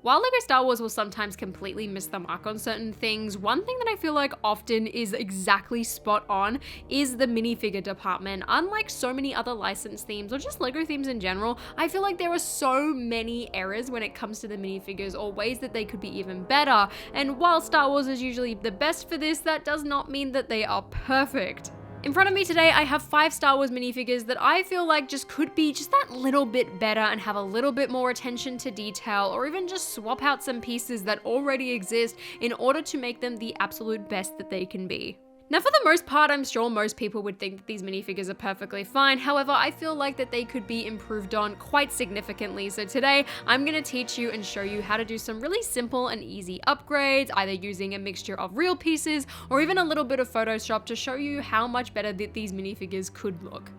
While LEGO Star Wars will sometimes completely miss the mark on certain things, one thing that I feel like often is exactly spot on is the minifigure department. Unlike so many other licensed themes or just LEGO themes in general, I feel like there are so many errors when it comes to the minifigures or ways that they could be even better. And while Star Wars is usually the best for this, that does not mean that they are perfect. In front of me today, I have 5 Star Wars minifigures that I feel like just could be just that little bit better and have a little bit more attention to detail, or even just swap out some pieces that already exist in order to make them the absolute best that they can be. Now, for the most part, I'm sure most people would think that these minifigures are perfectly fine. However, I feel like that they could be improved on quite significantly. So today, I'm going to teach you and show you how to do some really simple and easy upgrades, either using a mixture of real pieces or even a little bit of Photoshop to show you how much better that these minifigures could look.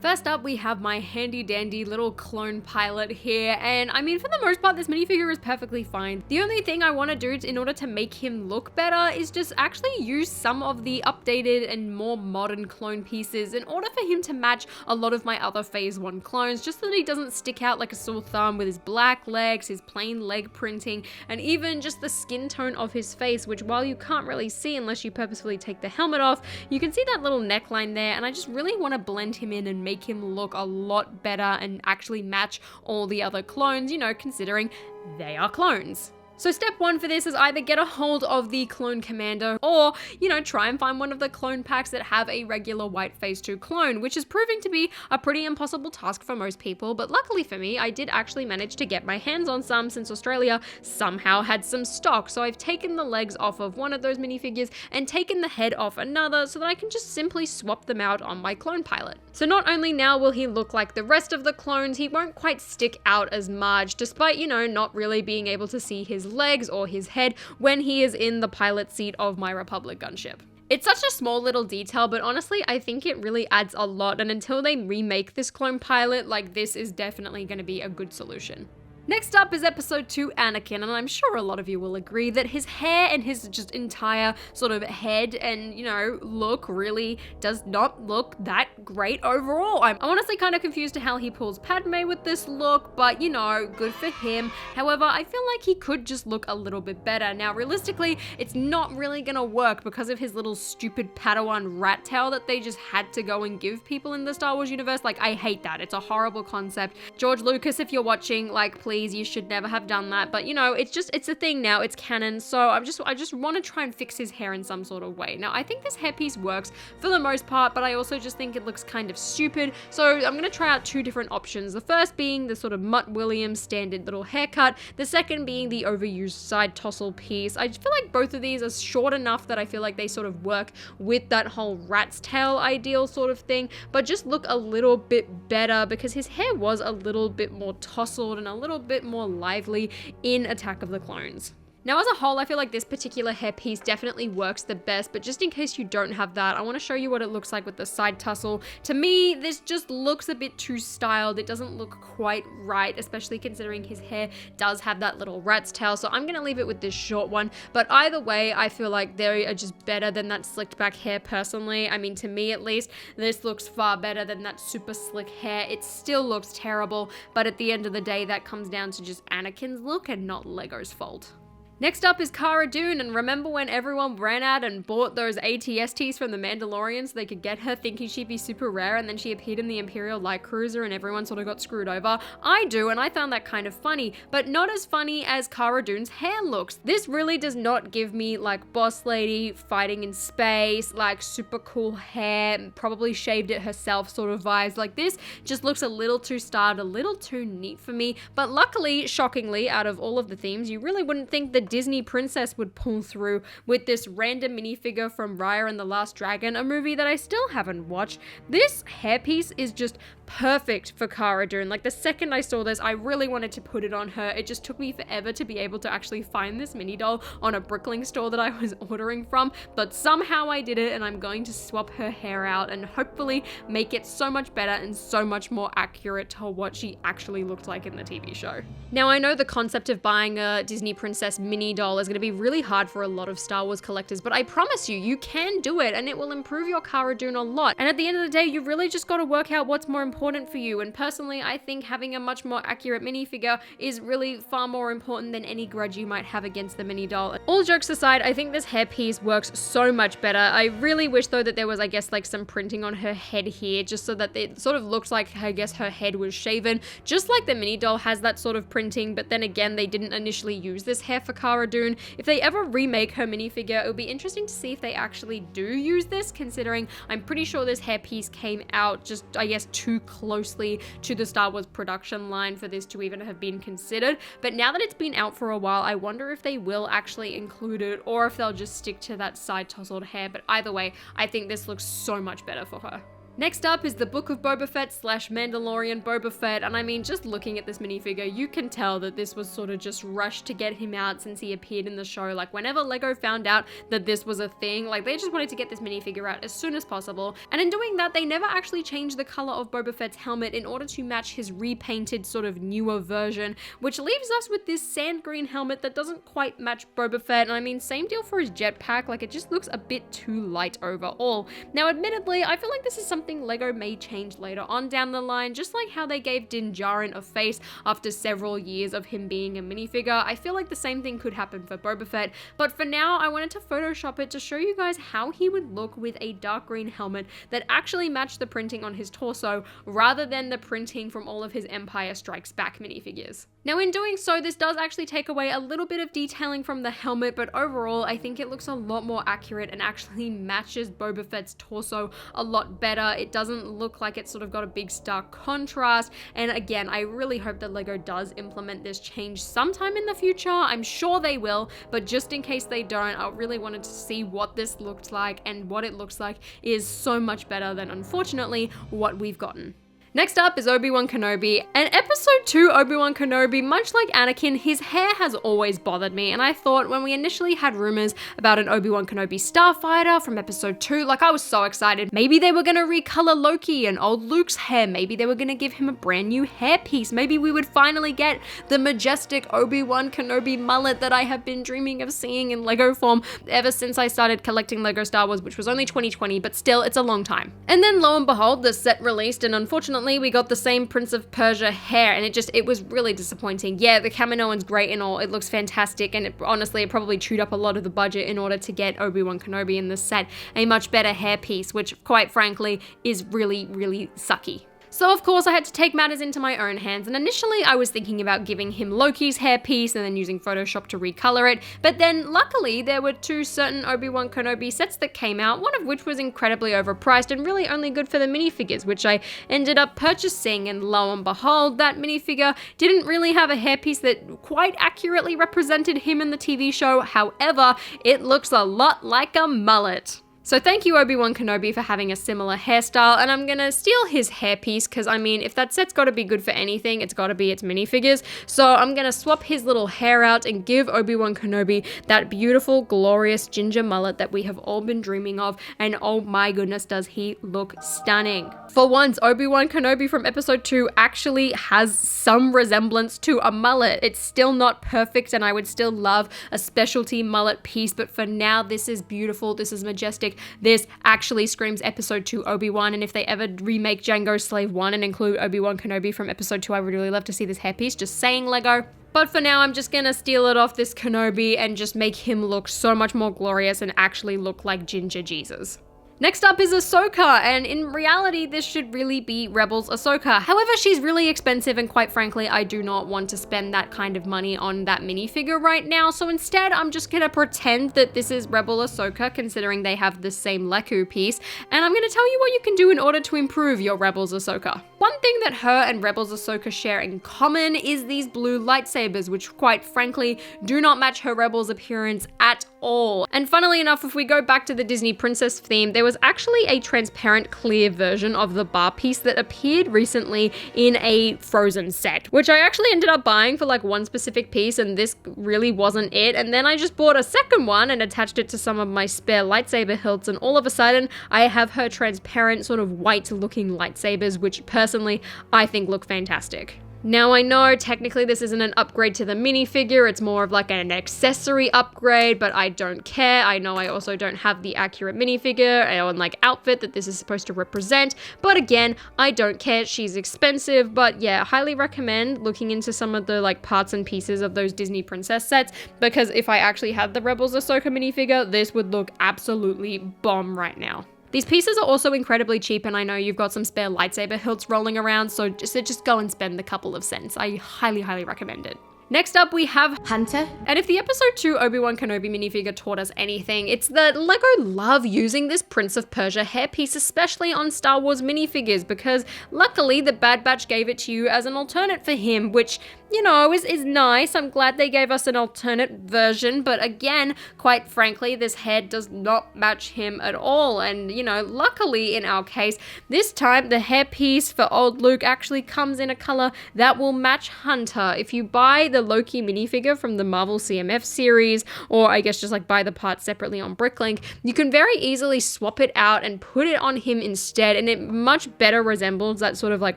First up, we have my handy dandy little clone pilot here, and I mean, for the most part, this minifigure is perfectly fine. The only thing I want to do in order to make him look better is just actually use some of the updated and more modern clone pieces in order for him to match a lot of my other Phase 1 clones, just so that he doesn't stick out like a sore thumb with his black legs, his plain leg printing, and even just the skin tone of his face, which while you can't really see unless you purposefully take the helmet off, you can see that little neckline there, and I just really want to blend him in and make him look a lot better and actually match all the other clones, you know, considering they are clones. So step 1 for this is either get a hold of the clone commander or, you know, try and find one of the clone packs that have a regular white Phase 2 clone, which is proving to be a pretty impossible task for most people. But luckily for me, I did actually manage to get my hands on some since Australia somehow had some stock. So I've taken the legs off of one of those minifigures and taken the head off another so that I can just simply swap them out on my clone pilot. So not only now will he look like the rest of the clones, he won't quite stick out as much, despite, you know, not really being able to see his legs or his head when he is in the pilot seat of my Republic gunship. It's such a small little detail, but honestly, I think it really adds a lot, and until they remake this clone pilot, like, this is definitely going to be a good solution. Next up is episode 2 Anakin, and I'm sure a lot of you will agree that his hair and his just entire sort of head and, you know, look really does not look that great overall. I'm honestly kind of confused to how he pulls Padme with this look, but you know, good for him. However, I feel like he could just look a little bit better. Now, realistically, it's not really gonna work because of his little stupid Padawan rat tail that they just had to go and give people in the Star Wars universe. Like, I hate that. It's a horrible concept. George Lucas, if you're watching, like, please, you should never have done that, but you know, it's a thing now, it's canon, so I just want to try and fix his hair in some sort of way. Now, I think this hairpiece works for the most part, but I also just think it looks kind of stupid, so I'm going to try out 2 different options. The first being the sort of Mutt Williams standard little haircut, the second being the overused side tousle piece. I feel like both of these are short enough that I feel like they sort of work with that whole rat's tail ideal sort of thing, but just look a little bit better because his hair was a little bit more tousled and a little bit more lively in Attack of the Clones. Now, as a whole, I feel like this particular hairpiece definitely works the best, but just in case you don't have that, I want to show you what it looks like with the side tussle. To me, this just looks a bit too styled. It doesn't look quite right, especially considering his hair does have that little rat's tail, so I'm going to leave it with this short one. But either way, I feel like they are just better than that slicked back hair personally. I mean, to me at least, this looks far better than that super slick hair. It still looks terrible, but at the end of the day, that comes down to just Anakin's look and not Lego's fault. Next up is Cara Dune, and remember when everyone ran out and bought those ATSTs from the Mandalorian so they could get her thinking she'd be super rare, and then she appeared in the Imperial Light Cruiser and everyone sort of got screwed over? I do, and I found that kind of funny, but not as funny as Cara Dune's hair looks. This really does not give me like boss lady fighting in space, like super cool hair, probably shaved it herself sort of vibes. Like, this just looks a little too styled, a little too neat for me, but luckily, shockingly, out of all of the themes, you really wouldn't think the Disney princess would pull through with this random minifigure from Raya and the Last Dragon, a movie that I still haven't watched. This hairpiece is just perfect for Cara Dune. Like, the second I saw this, I really wanted to put it on her. It just took me forever to be able to actually find this mini doll on a Bricklink store that I was ordering from, but somehow I did it, and I'm going to swap her hair out and hopefully make it so much better and so much more accurate to what she actually looked like in the TV show. Now, I know the concept of buying a Disney princess mini doll is going to be really hard for a lot of Star Wars collectors, but I promise you, you can do it, and it will improve your Cara Dune a lot. And at the end of the day, you really just got to work out what's more important important for you, and personally I think having a much more accurate minifigure is really far more important than any grudge you might have against the mini doll. All jokes aside, I think this hairpiece works so much better. I really wish though that there was, I guess, like some printing on her head here, just so that it sort of looks like, I guess, her head was shaven, just like the mini doll has that sort of printing. But then again, they didn't initially use this hair for Cara Dune. If they ever remake her minifigure, it would be interesting to see if they actually do use this, considering I'm pretty sure this hairpiece came out just, I guess, too closely to the Star Wars production line for this to even have been considered. But now that it's been out for a while, I wonder if they will actually include it or if they'll just stick to that side tousled hair. But either way, I think this looks so much better for her. Next up is the Book of Boba Fett / Mandalorian Boba Fett, and I mean, just looking at this minifigure, you can tell that this was sort of just rushed to get him out since he appeared in the show. Like, whenever LEGO found out that this was a thing, like, they just wanted to get this minifigure out as soon as possible, and in doing that, they never actually changed the color of Boba Fett's helmet in order to match his repainted sort of newer version, which leaves us with this sand green helmet that doesn't quite match Boba Fett, and I mean, same deal for his jetpack. Like, it just looks a bit too light overall. Now, admittedly, I feel like this is something LEGO may change later on down the line, just like how they gave Din Djarin a face after several years of him being a minifigure. I feel like the same thing could happen for Boba Fett, but for now I wanted to Photoshop it to show you guys how he would look with a dark green helmet that actually matched the printing on his torso rather than the printing from all of his Empire Strikes Back minifigures. Now, in doing so, this does actually take away a little bit of detailing from the helmet, but overall I think it looks a lot more accurate and actually matches Boba Fett's torso a lot better. It doesn't look like it's sort of got a big stark contrast, and again, I really hope that LEGO does implement this change sometime in the future. I'm sure they will, but just in case they don't, I really wanted to see what this looked like, and what it looks like is so much better than, unfortunately, what we've gotten. Next up is ObiWan Kenobi, and episode 2 ObiWan Kenobi, much like Anakin, his hair has always bothered me, and I thought when we initially had rumors about an ObiWan Kenobi starfighter from episode 2, like, I was so excited. Maybe they were gonna recolor Loki and old Luke's hair, maybe they were gonna give him a brand new hairpiece, maybe we would finally get the majestic ObiWan Kenobi mullet that I have been dreaming of seeing in LEGO form ever since I started collecting LEGO Star Wars, which was only 2020, but still, it's a long time. And then lo and behold, the set released, and unfortunately we got the same Prince of Persia hair, and it was really disappointing. Yeah, the Kaminoan's great and all, it looks fantastic, and honestly, it probably chewed up a lot of the budget in order to get ObiWan Kenobi in the set a much better hairpiece, which quite frankly is really, really sucky. So of course I had to take matters into my own hands, and initially I was thinking about giving him Loki's hairpiece and then using Photoshop to recolor it, but then luckily there were 2 certain ObiWan Kenobi sets that came out, one of which was incredibly overpriced and really only good for the minifigures, which I ended up purchasing, and lo and behold, that minifigure didn't really have a hairpiece that quite accurately represented him in the TV show. However, it looks a lot like a mullet. So thank you ObiWan Kenobi for having a similar hairstyle, and I'm gonna steal his hairpiece because, I mean, if that set's gotta be good for anything, it's gotta be its minifigures. So I'm gonna swap his little hair out and give ObiWan Kenobi that beautiful, glorious ginger mullet that we have all been dreaming of, and oh my goodness, does he look stunning. For once, ObiWan Kenobi from episode 2 actually has some resemblance to a mullet. It's still not perfect, and I would still love a specialty mullet piece, but for now, this is beautiful, this is majestic. This actually screams episode 2 Obi-Wan, and if they ever remake Jango's Slave 1 and include ObiWan Kenobi from episode 2, I would really love to see this hairpiece. Just saying, LEGO. But for now, I'm just gonna steal it off this Kenobi and just make him look so much more glorious and actually look like Ginger Jesus. Next up is Ahsoka, and in reality, this should really be Rebels Ahsoka. However, she's really expensive, and quite frankly, I do not want to spend that kind of money on that minifigure right now, so instead, I'm just gonna pretend that this is Rebel Ahsoka, considering they have the same Leku piece, and I'm gonna tell you what you can do in order to improve your Rebels Ahsoka. One thing that her and Rebels Ahsoka share in common is these blue lightsabers, which quite frankly, do not match her Rebels appearance at all. And funnily enough, if we go back to the Disney princess theme, there was actually a transparent clear version of the bar piece that appeared recently in a Frozen set, which I actually ended up buying for like one specific piece, and this really wasn't it. And then I just bought a second one and attached it to some of my spare lightsaber hilts, and all of a sudden I have her transparent sort of white looking lightsabers, which personally I think look fantastic. Now I know technically this isn't an upgrade to the minifigure, it's more of like an accessory upgrade, but I don't care. I know I also don't have the accurate minifigure and like outfit that this is supposed to represent, but again, I don't care. She's expensive, but yeah, highly recommend looking into some of the like parts and pieces of those Disney princess sets, because if I actually had the Rebels Ahsoka minifigure, this would look absolutely bomb right now. These pieces are also incredibly cheap, and I know you've got some spare lightsaber hilts rolling around, so just go and spend a couple of cents. I highly, highly recommend it. Next up, we have Hunter. And if the episode 2 ObiWan Kenobi minifigure taught us anything, it's that LEGO love using this Prince of Persia hairpiece, especially on Star Wars minifigures, because luckily the Bad Batch gave it to you as an alternate for him, which, you know, is nice. I'm glad they gave us an alternate version, but again, quite frankly, this head does not match him at all. And, you know, luckily in our case, this time the hairpiece for old Luke actually comes in a color that will match Hunter. If you buy the Loki minifigure from the Marvel CMF series, or I guess just like buy the parts separately on Bricklink, you can very easily swap it out and put it on him instead, and it much better resembles that sort of like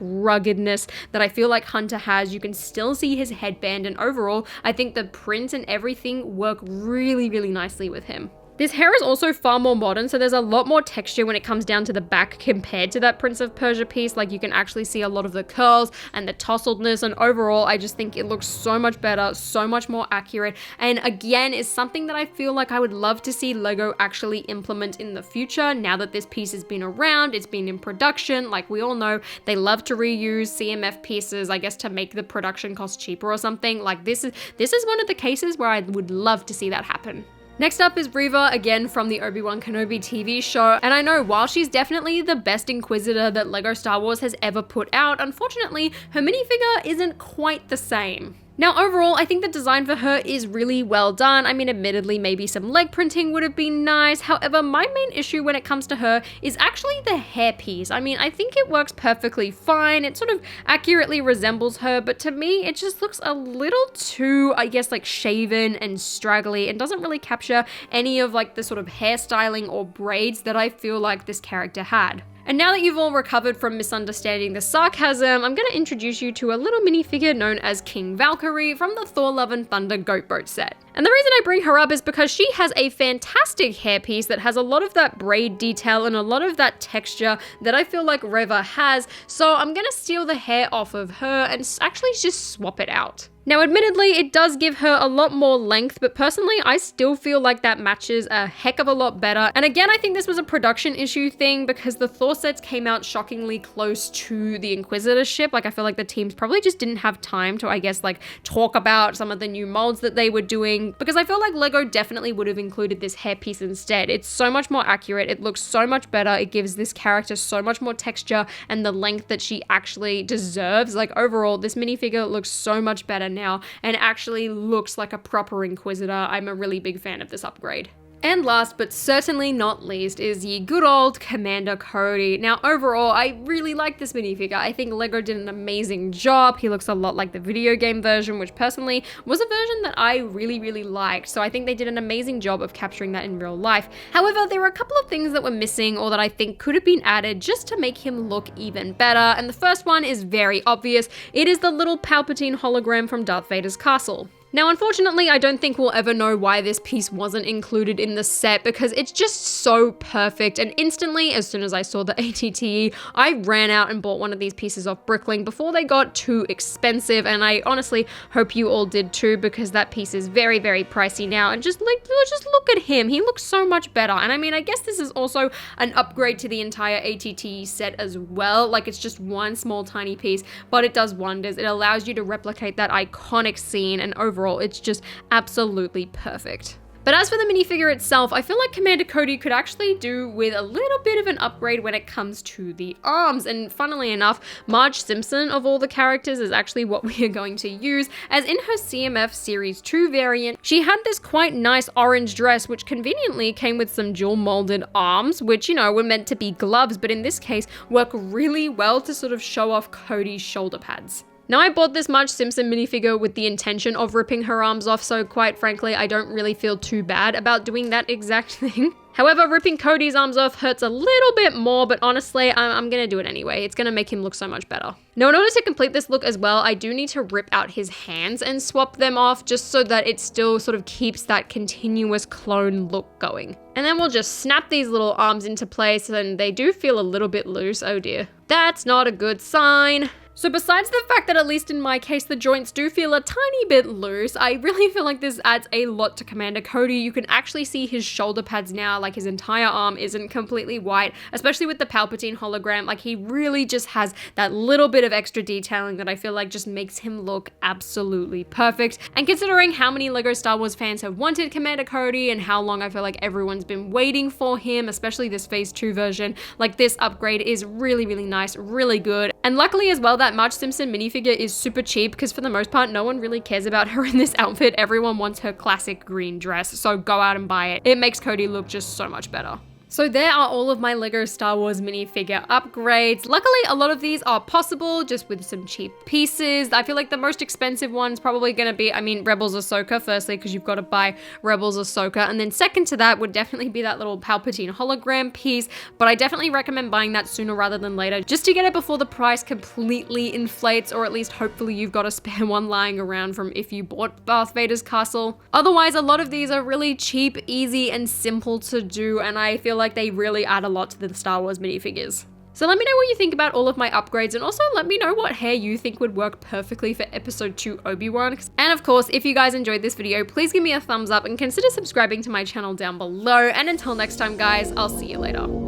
ruggedness that I feel like Hunter has. You can still see his headband, and overall, I think the print and everything work really, really nicely with him. This hair is also far more modern, so there's a lot more texture when it comes down to the back compared to that Prince of Persia piece. Like, you can actually see a lot of the curls and the tousledness, and overall, I just think it looks so much better, so much more accurate, and again, is something that I feel like I would love to see LEGO actually implement in the future. Now that this piece has been around, it's been in production, like we all know, they love to reuse CMF pieces, I guess to make the production cost cheaper or something. Like, this is one of the cases where I would love to see that happen. Next up is Reva, again from the ObiWan Kenobi TV show, and I know while she's definitely the best Inquisitor that LEGO Star Wars has ever put out, unfortunately, her minifigure isn't quite the same. Now overall, I think the design for her is really well done. I mean, admittedly, maybe some leg printing would have been nice. However, my main issue when it comes to her is actually the hairpiece. I mean, I think it works perfectly fine. It sort of accurately resembles her, but to me, it just looks a little too, I guess, like shaven and straggly, and doesn't really capture any of like the sort of hairstyling or braids that I feel like this character had. And now that you've all recovered from misunderstanding the sarcasm, I'm going to introduce you to a little minifigure known as King Valkyrie from the Thor Love and Thunder Goat Boat set. And the reason I bring her up is because she has a fantastic hairpiece that has a lot of that braid detail and a lot of that texture that I feel like Reva has, so I'm going to steal the hair off of her and actually just swap it out. Now, admittedly, it does give her a lot more length, but personally, I still feel like that matches a heck of a lot better. And again, I think this was a production issue thing because the Thor sets came out shockingly close to the Inquisitor ship. Like, I feel like the teams probably just didn't have time to, I guess, like talk about some of the new molds that they were doing, because I feel like LEGO definitely would have included this hairpiece instead. It's so much more accurate. It looks so much better. It gives this character so much more texture and the length that she actually deserves. Like, overall, this minifigure looks so much better now and actually looks like a proper Inquisitor. I'm a really big fan of this upgrade. And last but certainly not least is the good old Commander Cody. Now overall, I really like this minifigure. I think LEGO did an amazing job. He looks a lot like the video game version, which personally was a version that I really, really liked. So I think they did an amazing job of capturing that in real life. However, there were a couple of things that were missing or that I think could have been added just to make him look even better. And the first one is very obvious. It is the little Palpatine hologram from Darth Vader's castle. Now, unfortunately, I don't think we'll ever know why this piece wasn't included in the set because it's just so perfect, and instantly, as soon as I saw the ATTE, I ran out and bought one of these pieces off Bricklink before they got too expensive, and I honestly hope you all did too, because that piece is very, very pricey now, and just look at him. He looks so much better, and I mean, I guess this is also an upgrade to the entire ATTE set as well. Like, it's just one small tiny piece, but it does wonders. It allows you to replicate that iconic scene, and overall, it's just absolutely perfect. But as for the minifigure itself, I feel like Commander Cody could actually do with a little bit of an upgrade when it comes to the arms. And funnily enough, Marge Simpson of all the characters is actually what we are going to use, as in her CMF Series 2 variant, she had this quite nice orange dress, which conveniently came with some dual molded arms, which, you know, were meant to be gloves, but in this case work really well to sort of show off Cody's shoulder pads. Now, I bought this Marge Simpson minifigure with the intention of ripping her arms off, so quite frankly, I don't really feel too bad about doing that exact thing. However, ripping Cody's arms off hurts a little bit more, but honestly, I'm gonna do it anyway. It's gonna make him look so much better. Now, in order to complete this look as well, I do need to rip out his hands and swap them off just so that it still sort of keeps that continuous clone look going. And then we'll just snap these little arms into place, and they do feel a little bit loose. Oh dear. That's not a good sign. So besides the fact that, at least in my case, the joints do feel a tiny bit loose, I really feel like this adds a lot to Commander Cody. You can actually see his shoulder pads now, like his entire arm isn't completely white, especially with the Palpatine hologram. Like, he really just has that little bit of extra detailing that I feel like just makes him look absolutely perfect. And considering how many LEGO Star Wars fans have wanted Commander Cody and how long I feel like everyone's been waiting for him, especially this Phase 2 version, like, this upgrade is really, really nice, really good. And luckily as well, that Marge Simpson minifigure is super cheap because for the most part, no one really cares about her in this outfit. Everyone wants her classic green dress, so go out and buy it. It makes Cody look just so much better. So there are all of my LEGO Star Wars minifigure upgrades. Luckily, a lot of these are possible just with some cheap pieces. I feel like the most expensive one's probably gonna be, Rebels Ahsoka, firstly, because you've got to buy Rebels Ahsoka. And then second to that would definitely be that little Palpatine hologram piece. But I definitely recommend buying that sooner rather than later, just to get it before the price completely inflates, or at least hopefully you've got a spare one lying around from if you bought Darth Vader's castle. Otherwise, a lot of these are really cheap, easy, and simple to do, and I feel like they really add a lot to the Star Wars minifigures. So let me know what you think about all of my upgrades, and also let me know what hair you think would work perfectly for episode 2 Obi-Wan. And of course, if you guys enjoyed this video, please give me a thumbs up and consider subscribing to my channel down below. And until next time guys, I'll see you later.